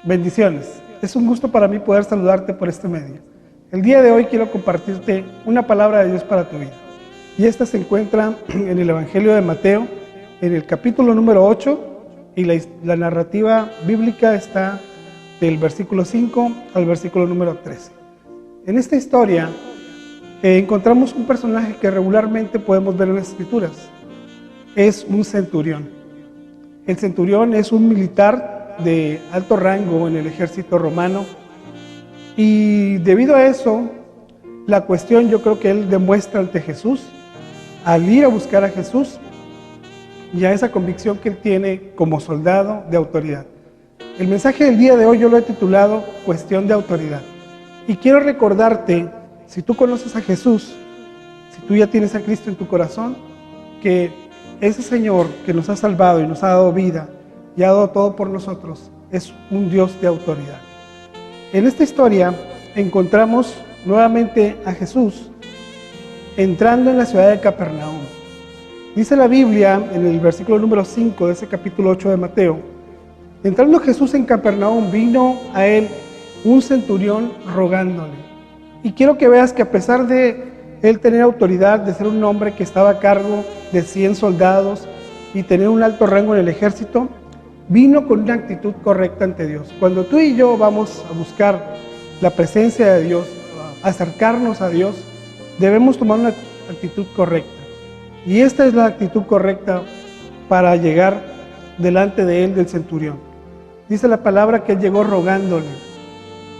Bendiciones. Es un gusto para mí poder saludarte por este medio. El día de hoy quiero compartirte una palabra de Dios para tu vida. Y esta se encuentra en el Evangelio de Mateo, en el capítulo número 8, y la narrativa bíblica está del versículo 5 al versículo número 13. En esta historia encontramos un personaje que regularmente podemos ver en las Escrituras. Es un centurión. El centurión es un militar de alto rango en el ejército romano, y debido a eso, la cuestión yo creo que él demuestra ante Jesús, al ir a buscar a Jesús, y a esa convicción que él tiene como soldado de autoridad. El mensaje del día de hoy yo lo he titulado Cuestión de Autoridad, y quiero recordarte, si tú conoces a Jesús, si tú ya tienes a Cristo en tu corazón, que ese Señor que nos ha salvado y nos ha dado vida y ha dado todo por nosotros, es un Dios de autoridad. En esta historia encontramos nuevamente a Jesús entrando en la ciudad de Capernaum. Dice la Biblia en el versículo número 5 de ese capítulo 8 de Mateo: entrando Jesús en Capernaum, vino a él un centurión rogándole. Y quiero que veas que a pesar de él tener autoridad, de ser un hombre que estaba a cargo de 100 soldados y tener un alto rango en el ejército, vino con una actitud correcta ante Dios. Cuando tú y yo vamos a buscar la presencia de Dios, a acercarnos a Dios, debemos tomar una actitud correcta. Y esta es la actitud correcta para llegar delante de él, del centurión. Dice la palabra que él llegó rogándole,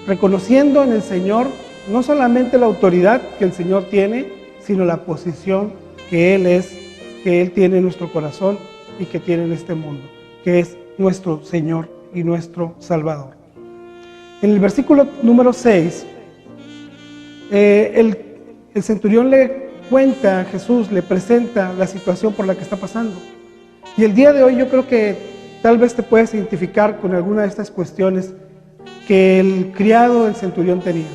reconociendo en el Señor no solamente la autoridad que el Señor tiene, sino la posición que Él es, que Él tiene en nuestro corazón y que tiene en este mundo, que es nuestro Señor y nuestro Salvador. En el versículo número 6, el centurión le cuenta a Jesús, le presenta la situación por la que está pasando. Y el día de hoy yo creo que tal vez te puedes identificar con alguna de estas cuestiones que el criado del centurión tenía.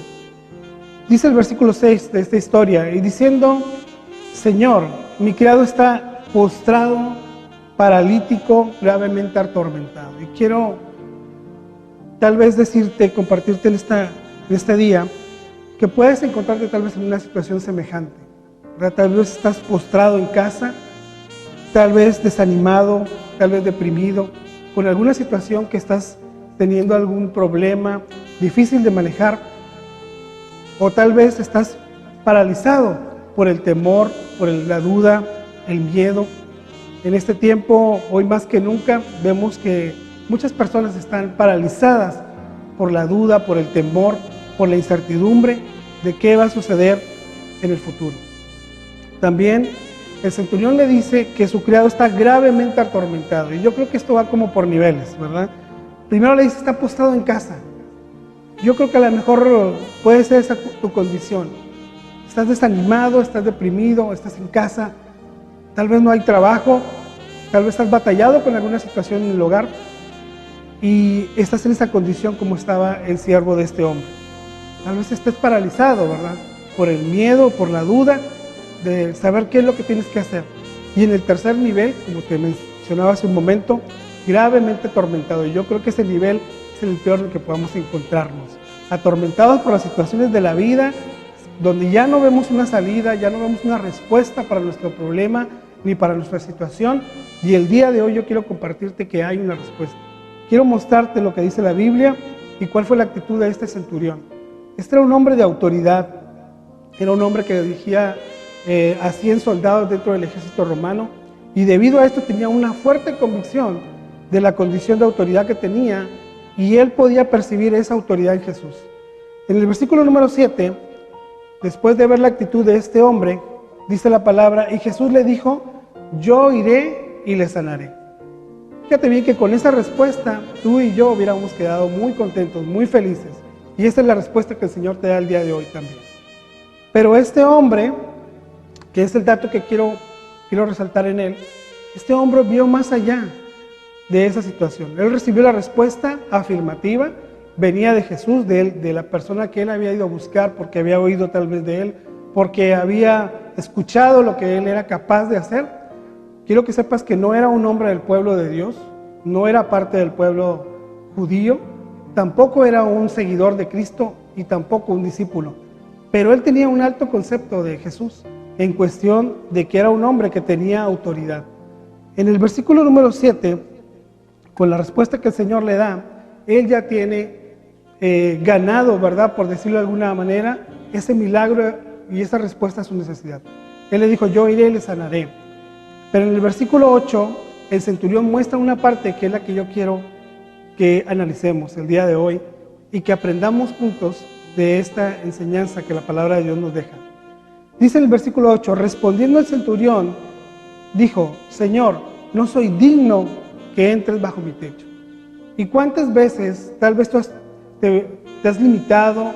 Dice el versículo 6 de esta historia, y diciendo: Señor, mi criado está postrado, paralítico, gravemente atormentado. Y quiero tal vez decirte, compartirte en este día, que puedes encontrarte tal vez en una situación semejante, ¿verdad? Tal vez estás postrado en casa, tal vez desanimado, tal vez deprimido, con alguna situación que estás teniendo algún problema difícil de manejar, o tal vez estás paralizado por el temor, por la duda, el miedo. En este tiempo, hoy más que nunca, vemos que muchas personas están paralizadas por la duda, por el temor, por la incertidumbre de qué va a suceder en el futuro. También el centurión le dice que su criado está gravemente atormentado, y yo creo que esto va como por niveles, ¿verdad? Primero le dice: está postrado en casa. Yo creo que a lo mejor puede ser esa tu condición. Estás desanimado, estás deprimido, estás en casa, tal vez no hay trabajo, tal vez has batallado con alguna situación en el hogar y estás en esa condición como estaba el siervo de este hombre. Tal vez estés paralizado, ¿verdad? Por el miedo, por la duda de saber qué es lo que tienes que hacer. Y en el tercer nivel, como te mencionaba hace un momento, gravemente atormentado. Y yo creo que ese nivel es el peor del que podamos encontrarnos, atormentados por las situaciones de la vida, donde ya no vemos una salida, ya no vemos una respuesta para nuestro problema ni para nuestra situación. Y el día de hoy yo quiero compartirte que hay una respuesta. Quiero mostrarte lo que dice la Biblia y cuál fue la actitud de este centurión. Este era un hombre de autoridad, era un hombre que dirigía a 100 soldados dentro del ejército romano, y debido a esto tenía una fuerte convicción de la condición de autoridad que tenía, y él podía percibir esa autoridad en Jesús. En el versículo número 7, después de ver la actitud de este hombre, dice la palabra: y Jesús le dijo: yo iré y le sanaré. Fíjate bien que con esa respuesta tú y yo hubiéramos quedado muy contentos, muy felices, y esta es la respuesta que el Señor te da el día de hoy también. Pero este hombre, que es el dato que quiero resaltar en él, este hombre vio más allá de esa situación. Él recibió la respuesta afirmativa, venía de Jesús, de la persona que él había ido a buscar, porque había oído tal vez de él, porque había escuchado lo que él era capaz de hacer. Quiero que sepas que no era un hombre del pueblo de Dios, no era parte del pueblo judío, tampoco era un seguidor de Cristo y tampoco un discípulo, pero él tenía un alto concepto de Jesús en cuestión de que era un hombre que tenía autoridad. En el versículo número 7, con la respuesta que el Señor le da, él ya tiene ganado, ¿verdad?, por decirlo de alguna manera, ese milagro y esa respuesta a su necesidad. Él le dijo, yo iré y le sanaré. Pero en el versículo 8, el centurión muestra una parte que es la que yo quiero que analicemos el día de hoy y que aprendamos juntos de esta enseñanza que la palabra de Dios nos deja. Dice en el versículo 8, respondiendo el centurión, dijo, Señor, no soy digno que entres bajo mi techo. ¿Y cuántas veces tal vez tú te has limitado,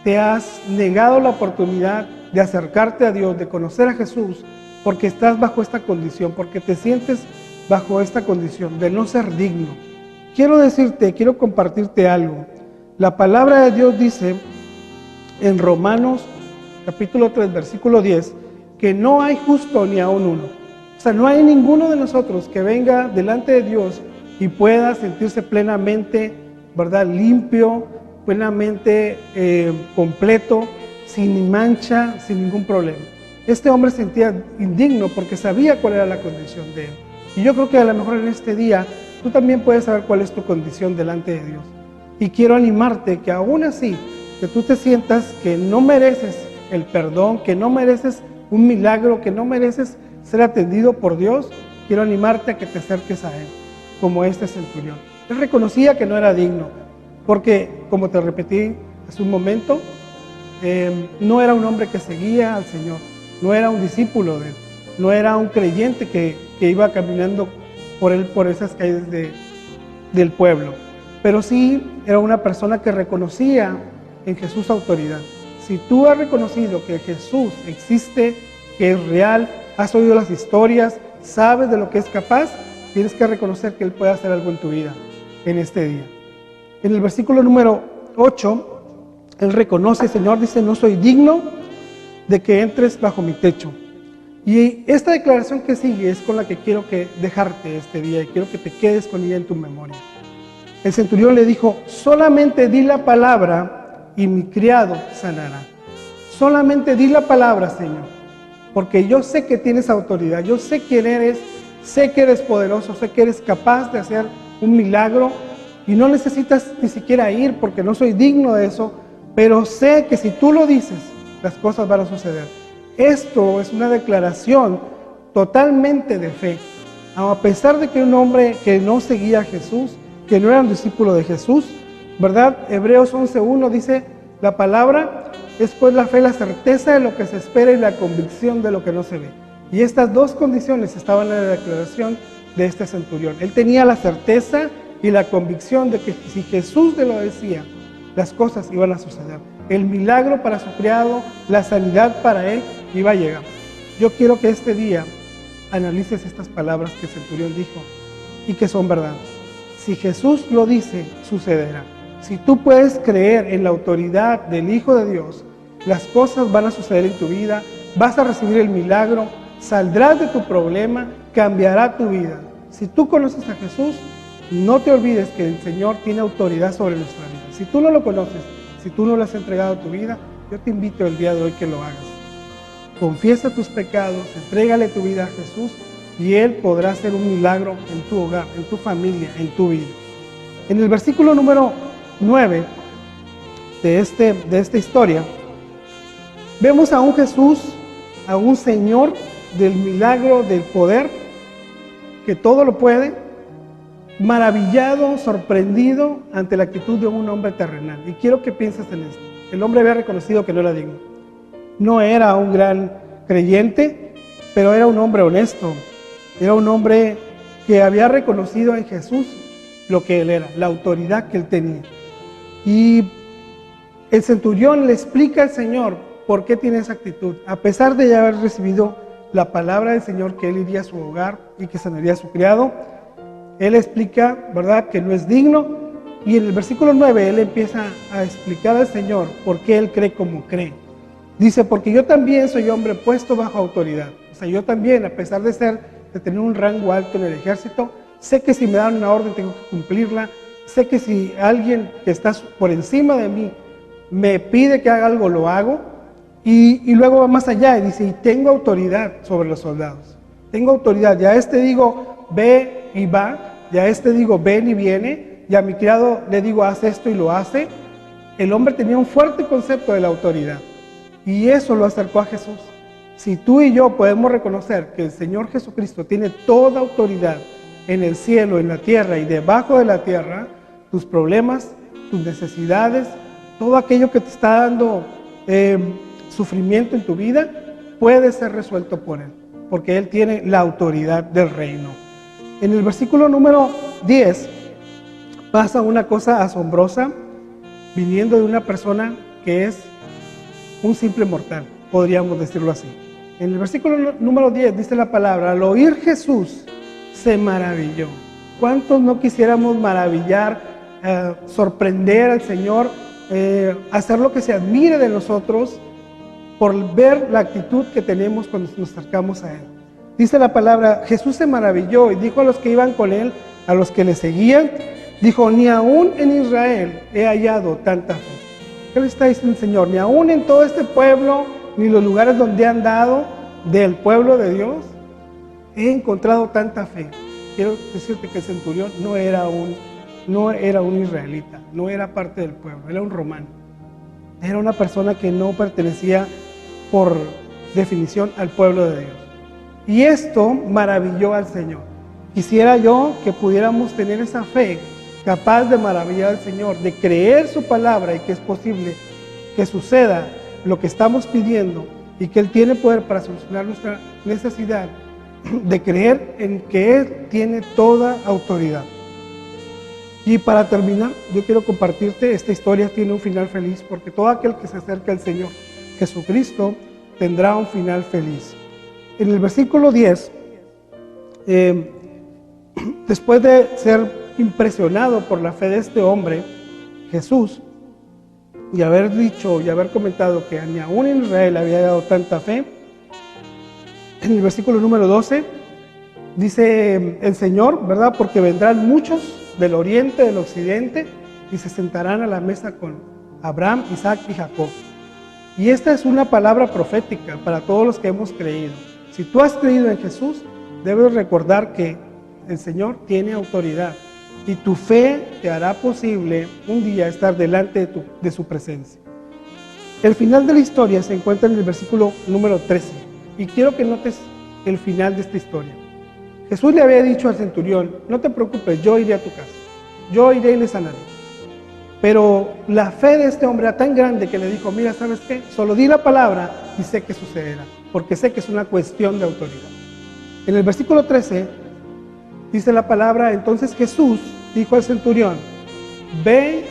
te has negado la oportunidad de acercarte a Dios, de conocer a Jesús, porque estás bajo esta condición, porque te sientes bajo esta condición de no ser digno? Quiero compartirte algo. La palabra de Dios dice en Romanos capítulo 3, versículo 10, que no hay justo ni aun uno. O sea, no hay ninguno de nosotros que venga delante de Dios y pueda sentirse plenamente, ¿verdad?, limpio, plenamente completo, sin mancha, sin ningún problema. Este hombre se sentía indigno porque sabía cuál era la condición de él. Y yo creo que a lo mejor en este día tú también puedes saber cuál es tu condición delante de Dios. Y quiero animarte que aún así, que tú te sientas que no mereces el perdón, que no mereces un milagro, que no mereces ser atendido por Dios, quiero animarte a que te acerques a Él, como este centurión. Él reconocía que no era digno, porque, como te repetí hace un momento, no era un hombre que seguía al Señor, no era un discípulo de Él, no era un creyente que iba caminando por esas calles del pueblo, pero sí era una persona que reconocía en Jesús autoridad. Si tú has reconocido que Jesús existe, que es real, has oído las historias, sabes de lo que es capaz, tienes que reconocer que Él puede hacer algo en tu vida en este día. En el versículo número 8, Él reconoce, Señor, dice, no soy digno de que entres bajo mi techo. Y esta declaración que sigue es con la que quiero dejarte este día y quiero que te quedes con ella en tu memoria. El centurión le dijo, solamente di la palabra y mi criado sanará. Solamente di la palabra, Señor, porque yo sé que tienes autoridad, yo sé quién eres, sé que eres poderoso, sé que eres capaz de hacer un milagro y no necesitas ni siquiera ir porque no soy digno de eso, pero sé que si tú lo dices, las cosas van a suceder. Esto es una declaración totalmente de fe. A pesar de que un hombre que no seguía a Jesús, que no era un discípulo de Jesús, ¿verdad? Hebreos 11:1 dice, la palabra es pues la fe, la certeza de lo que se espera y la convicción de lo que no se ve. Y estas dos condiciones estaban en la declaración de este centurión. Él tenía la certeza y la convicción de que si Jesús lo decía, las cosas iban a suceder. El milagro para su criado, la sanidad para él iba a llegar. Yo quiero que este día analices estas palabras que el centurión dijo y que son verdad. Si Jesús lo dice, sucederá. Si tú puedes creer en la autoridad del Hijo de Dios, las cosas van a suceder en tu vida, vas a recibir el milagro, saldrás de tu problema, cambiará tu vida. Si tú conoces a Jesús, no te olvides que el Señor tiene autoridad sobre nuestra vida. Si tú no lo conoces, si tú no le has entregado tu vida, yo te invito el día de hoy que lo hagas. Confiesa tus pecados, entrégale tu vida a Jesús y Él podrá hacer un milagro en tu hogar, en tu familia, en tu vida. En el versículo número 9 de esta historia, vemos a un Jesús, a un Señor del milagro, del poder, que todo lo puede, maravillado, sorprendido ante la actitud de un hombre terrenal. Y quiero que pienses en esto. El hombre había reconocido que no era digno. No era un gran creyente, pero era un hombre honesto. Era un hombre que había reconocido en Jesús lo que Él era, la autoridad que Él tenía. Y el centurión le explica al Señor por qué tiene esa actitud. A pesar de ya haber recibido la palabra del Señor que Él iría a su hogar y que sanaría a su criado, Él explica, ¿verdad?, que no es digno. Y en el versículo 9 Él empieza a explicar al Señor por qué Él cree como cree. Dice, porque yo también soy hombre puesto bajo autoridad. O sea, yo también, a pesar de tener un rango alto en el ejército, sé que si me dan una orden tengo que cumplirla. sé que si alguien que está por encima de mí me pide que haga algo, lo hago. Y luego va más allá y dice, y tengo autoridad sobre los soldados. Tengo autoridad. Ya a este digo, ve y va. Ya a este digo, ven y viene. Y a mi criado le digo, haz esto y lo hace. El hombre tenía un fuerte concepto de la autoridad. Y eso lo acercó a Jesús. Si tú y yo podemos reconocer que el Señor Jesucristo tiene toda autoridad en el cielo, en la tierra y debajo de la tierra, tus problemas, tus necesidades, todo aquello que te está dando sufrimiento en tu vida, puede ser resuelto por Él, porque Él tiene la autoridad del reino. En el versículo número 10 pasa una cosa asombrosa viniendo de una persona que es un simple mortal, podríamos decirlo así. En el versículo número 10 dice la palabra, al oír Jesús se maravilló. ¿Cuántos no quisiéramos maravillar, sorprender al Señor, hacer lo que se admire de nosotros por ver la actitud que tenemos cuando nos acercamos a Él? Dice la palabra, Jesús se maravilló y dijo a los que iban con Él, a los que le seguían, dijo, ni aún en Israel he hallado tanta fe. ¿Qué le está diciendo el Señor? Ni aún en todo este pueblo, ni los lugares donde he andado del pueblo de Dios, he encontrado tanta fe. Quiero decirte que el centurión no era un israelita, no era parte del pueblo, era un romano. Era una persona que no pertenecía por definición al pueblo de Dios. Y esto maravilló al Señor. Quisiera yo que pudiéramos tener esa fe capaz de maravillar al Señor, de creer su palabra y que es posible que suceda lo que estamos pidiendo y que Él tiene poder para solucionar nuestra necesidad, de creer en que Él tiene toda autoridad. Y para terminar, yo quiero compartirte, esta historia tiene un final feliz, porque todo aquel que se acerca al Señor Jesucristo tendrá un final feliz. En el versículo 10, después de ser impresionado por la fe de este hombre, Jesús, y haber dicho y haber comentado que ni aún en Israel había dado tanta fe, en el versículo número 12, dice el Señor, ¿verdad? Porque vendrán muchos del oriente, del occidente, y se sentarán a la mesa con Abraham, Isaac y Jacob. Y esta es una palabra profética para todos los que hemos creído. Si tú has creído en Jesús, debes recordar que el Señor tiene autoridad y tu fe te hará posible un día estar delante de su presencia. El final de la historia se encuentra en el versículo número 13 y quiero que notes el final de esta historia. Jesús le había dicho al centurión, no te preocupes, yo iré a tu casa, yo iré y le sanaré. Pero la fe de este hombre era tan grande que le dijo, mira, ¿sabes qué? Solo di la palabra y sé que sucederá, porque sé que es una cuestión de autoridad. En el versículo 13 dice la palabra, entonces Jesús dijo al centurión, ve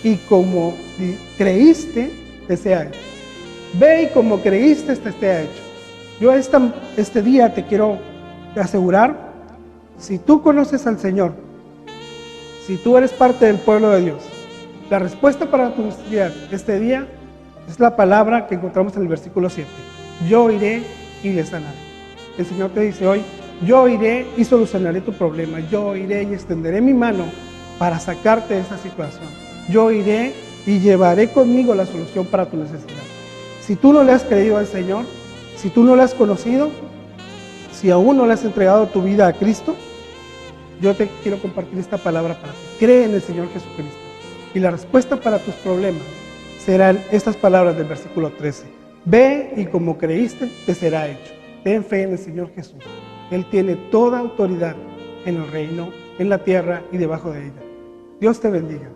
y como creíste, te sea hecho. Ve y como creíste, te sea hecho. Yo este día te quiero asegurar, si tú conoces al Señor, si tú eres parte del pueblo de Dios, la respuesta para tu necesidad este día es la palabra que encontramos en el versículo 7. Yo iré y le sanaré. El Señor te dice hoy, yo iré y solucionaré tu problema. Yo iré y extenderé mi mano para sacarte de esa situación. Yo iré y llevaré conmigo la solución para tu necesidad. Si tú no le has creído al Señor, si tú no le has conocido, si aún no le has entregado tu vida a Cristo, yo te quiero compartir esta palabra para ti. Cree en el Señor Jesucristo. Y la respuesta para tus problemas serán estas palabras del versículo 13. Ve y como creíste, te será hecho. Ten fe en el Señor Jesús. Él tiene toda autoridad en el reino, en la tierra y debajo de ella. Dios te bendiga.